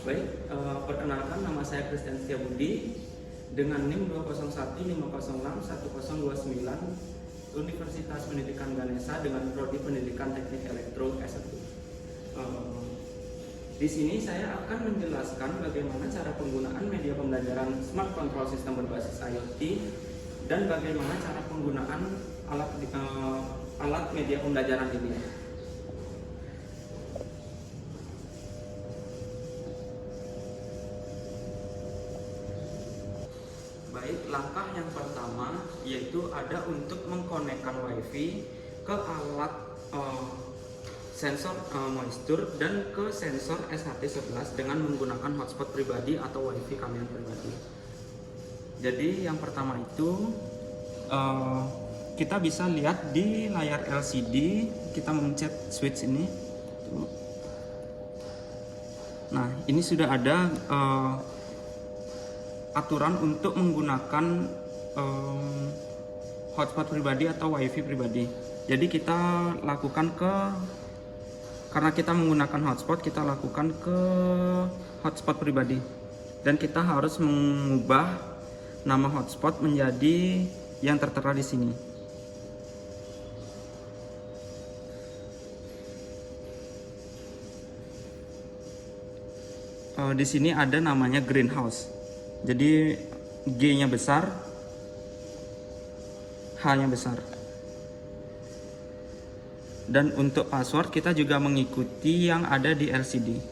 Baik, perkenalkan nama saya Christian Setiabudi dengan NIM 20150611029 Universitas Pendidikan Ganesha dengan Prodi Pendidikan Teknik Elektro S1. Di sini saya akan menjelaskan bagaimana cara penggunaan media pembelajaran Smart Control System berbasis IoT dan bagaimana cara penggunaan alat media pembelajaran ini. Baik, langkah yang pertama yaitu ada untuk mengkonekkan WiFi ke alat sensor moisture dan ke sensor SHT11 dengan menggunakan hotspot pribadi atau WiFi kalian pribadi. Jadi yang pertama itu kita bisa lihat di layar LCD, kita mencet switch ini. Nah, ini sudah ada aturan untuk menggunakan hotspot pribadi atau WiFi pribadi. Jadi kita lakukan karena kita menggunakan hotspot, kita lakukan ke hotspot pribadi. Dan kita harus mengubah nama hotspot menjadi yang tertera di sini. Di sini ada namanya greenhouse. Jadi G-nya besar, H-nya besar. Dan untuk password kita juga mengikuti yang ada di LCD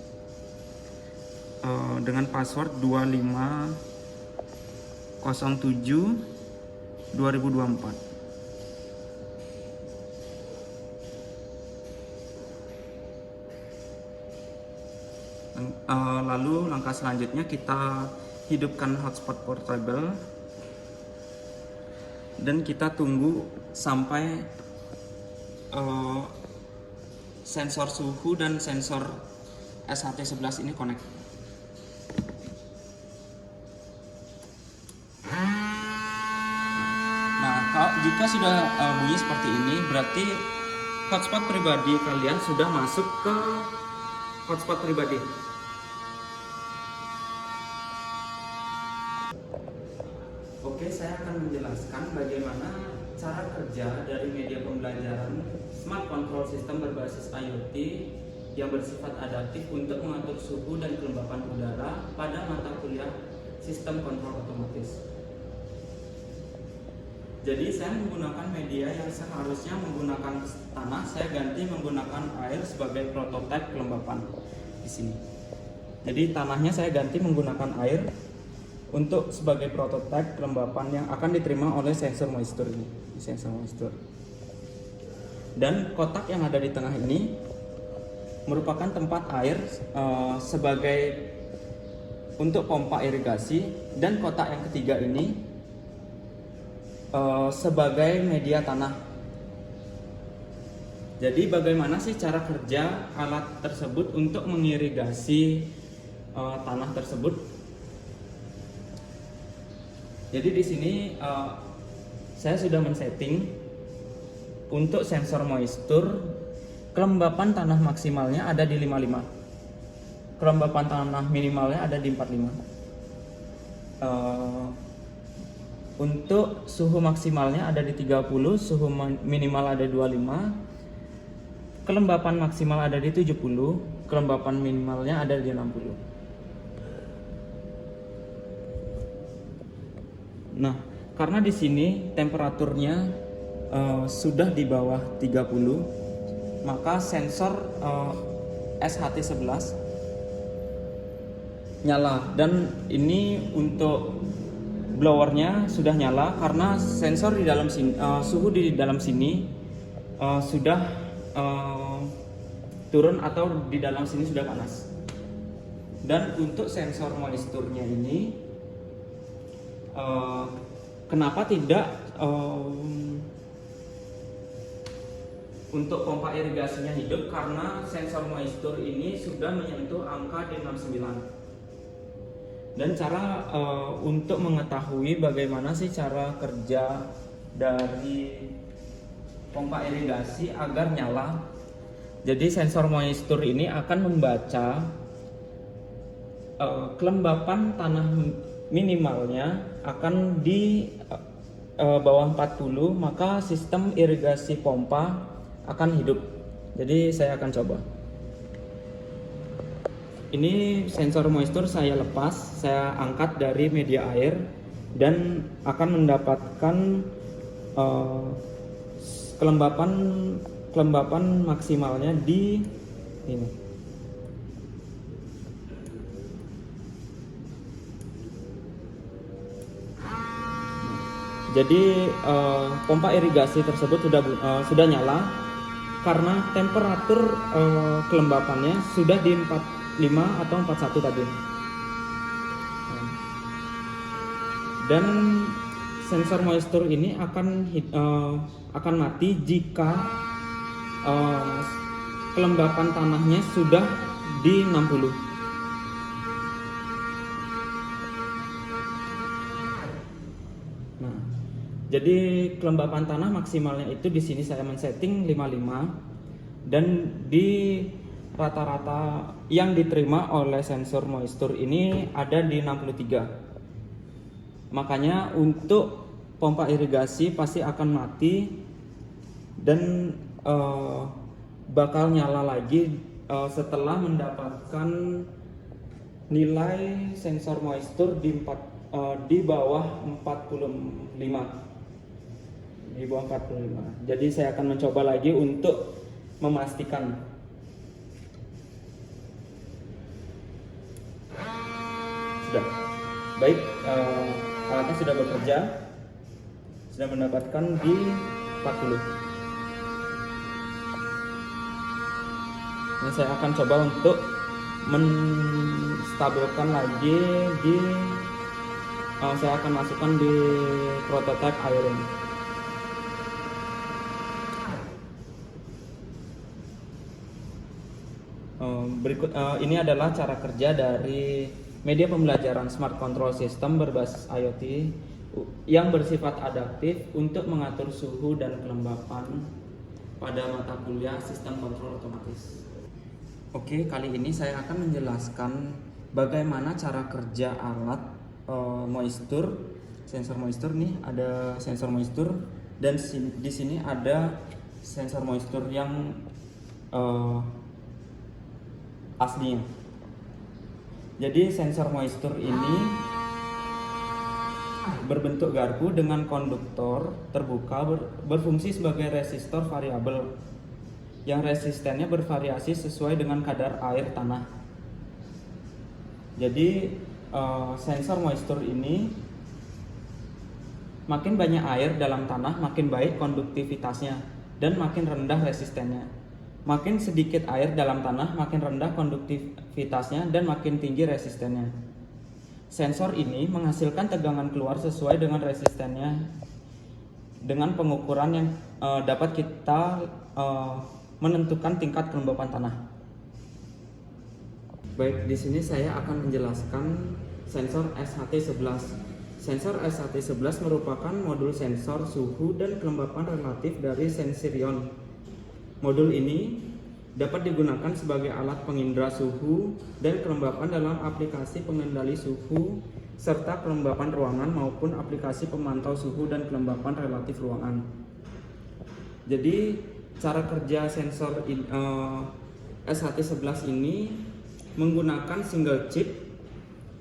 dengan password 2507/2024. Lalu langkah selanjutnya kita hidupkan hotspot portable dan kita tunggu sampai sensor suhu dan sensor SHT11 ini connect. Nah, jika sudah bunyi seperti ini, berarti hotspot pribadi kalian sudah masuk ke hotspot pribadi. Oke, saya akan menjelaskan bagaimana cara kerja dari media pembelajaran Smart Control System berbasis IoT yang bersifat adaptif untuk mengatur suhu dan kelembapan udara pada mata kuliah Sistem Kontrol Otomatis. Jadi saya menggunakan media yang seharusnya menggunakan tanah, saya ganti menggunakan air sebagai prototipe kelembapan di sini. Jadi tanahnya saya ganti menggunakan air untuk sebagai prototipe kelembapan yang akan diterima oleh sensor moisture ini, sensor moisture. Dan kotak yang ada di tengah ini merupakan tempat air sebagai untuk pompa irigasi, dan kotak yang ketiga ini sebagai media tanah. Jadi bagaimana sih cara kerja alat tersebut untuk mengirigasi tanah tersebut? Jadi di sini saya sudah men-setting untuk sensor moisture, kelembapan tanah maksimalnya ada di 55. Kelembapan tanah minimalnya ada di 45. Untuk suhu maksimalnya ada di 30, suhu minimal ada 25. Kelembapan maksimal ada di 70, kelembapan minimalnya ada di 60. Nah, karena di sini temperaturnya sudah di bawah 30, maka sensor SHT11 nyala, dan ini untuk blowernya sudah nyala karena sensor di dalam sini, suhu di dalam sini sudah turun atau di dalam sini sudah panas. Dan untuk sensor moisture-nya ini kenapa tidak untuk pompa irigasinya hidup? Karena sensor moisture ini sudah menyentuh angka di 69. Dan cara untuk mengetahui bagaimana sih cara kerja dari pompa irigasi agar nyala. Jadi sensor moisture ini akan membaca kelembapan tanah minimalnya akan di bawah 40, maka sistem irigasi pompa akan hidup. Jadi saya akan coba. Ini sensor moisture saya lepas, saya angkat dari media air dan akan mendapatkan kelembapan maksimalnya di ini. Jadi pompa irigasi tersebut sudah nyala karena temperatur kelembapannya sudah di 45 atau 41 tadi. Dan sensor moisture ini akan mati jika kelembapan tanahnya sudah di 60. Nah, jadi kelembapan tanah maksimalnya itu di sini saya men-setting 55 dan di rata-rata yang diterima oleh sensor moisture ini ada di 63. Makanya untuk pompa irigasi pasti akan mati dan bakal nyala lagi setelah mendapatkan nilai sensor moisture di bawah 45. Di bawah 45. Jadi saya akan mencoba lagi untuk memastikan. Sudah. Baik, alatnya sudah bekerja. Sudah mendapatkan di 40. Ini saya akan coba untuk menstabilkan lagi di saya akan masukkan di prototype iron. Berikut ini adalah cara kerja dari media pembelajaran Smart Control System berbasis IoT yang bersifat adaptif untuk mengatur suhu dan kelembapan pada mata kuliah sistem kontrol otomatis. Oke, kali ini saya akan menjelaskan bagaimana cara kerja alat moisture, sensor moisture nih, ada sensor moisture dan di sini ada sensor moisture yang aslinya. Jadi sensor moisture ini berbentuk garpu dengan konduktor terbuka berfungsi sebagai resistor variabel yang resistennya bervariasi sesuai dengan kadar air tanah. Jadi sensor moisture ini makin banyak air dalam tanah makin baik konduktivitasnya dan makin rendah resistennya. Makin sedikit air dalam tanah, makin rendah konduktivitasnya dan makin tinggi resistennya. Sensor ini menghasilkan tegangan keluar sesuai dengan resistennya dengan pengukuran yang dapat kita menentukan tingkat kelembapan tanah. Baik, di sini saya akan menjelaskan sensor SHT11. Sensor SHT11 merupakan modul sensor suhu dan kelembapan relatif dari Sensirion. Modul ini dapat digunakan sebagai alat pengindra suhu dan kelembapan dalam aplikasi pengendali suhu serta kelembapan ruangan maupun aplikasi pemantau suhu dan kelembapan relatif ruangan. Jadi cara kerja sensor SHT11 ini menggunakan single chip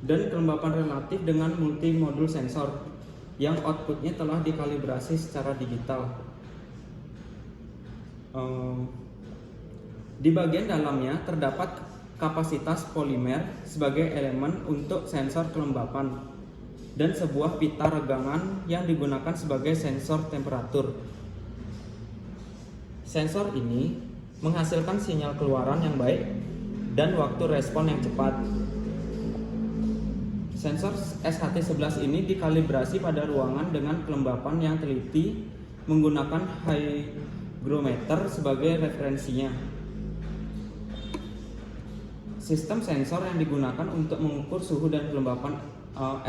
dan kelembapan relatif dengan multi modul sensor yang outputnya telah dikalibrasi secara digital. Di bagian dalamnya terdapat kapasitas polimer sebagai elemen untuk sensor kelembapan dan sebuah pita regangan yang digunakan sebagai sensor temperatur. Sensor ini menghasilkan sinyal keluaran yang baik dan waktu respon yang cepat. Sensor SHT11 ini dikalibrasi pada ruangan dengan kelembapan yang teliti menggunakan hygrometer sebagai referensinya. Sistem sensor yang digunakan untuk mengukur suhu dan kelembapan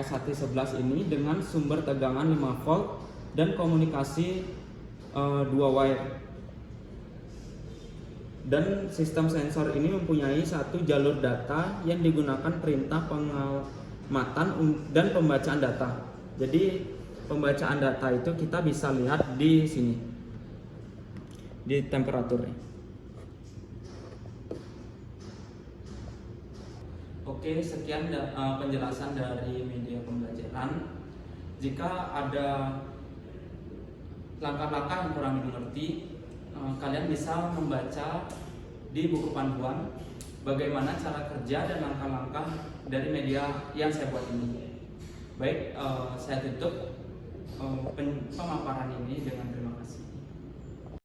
SHT11 ini dengan sumber tegangan 5 volt dan komunikasi 2 wire. Dan sistem sensor ini mempunyai satu jalur data yang digunakan perintah pengamatan dan pembacaan data. Jadi pembacaan data itu kita bisa lihat di sini, di temperaturnya. Oke, sekian penjelasan dari media pembelajaran. Jika ada langkah-langkah yang kurang dimengerti, kalian bisa membaca di buku panduan bagaimana cara kerja dan langkah-langkah dari media yang saya buat ini. Baik, saya tutup pemaparan ini dengan terima kasih.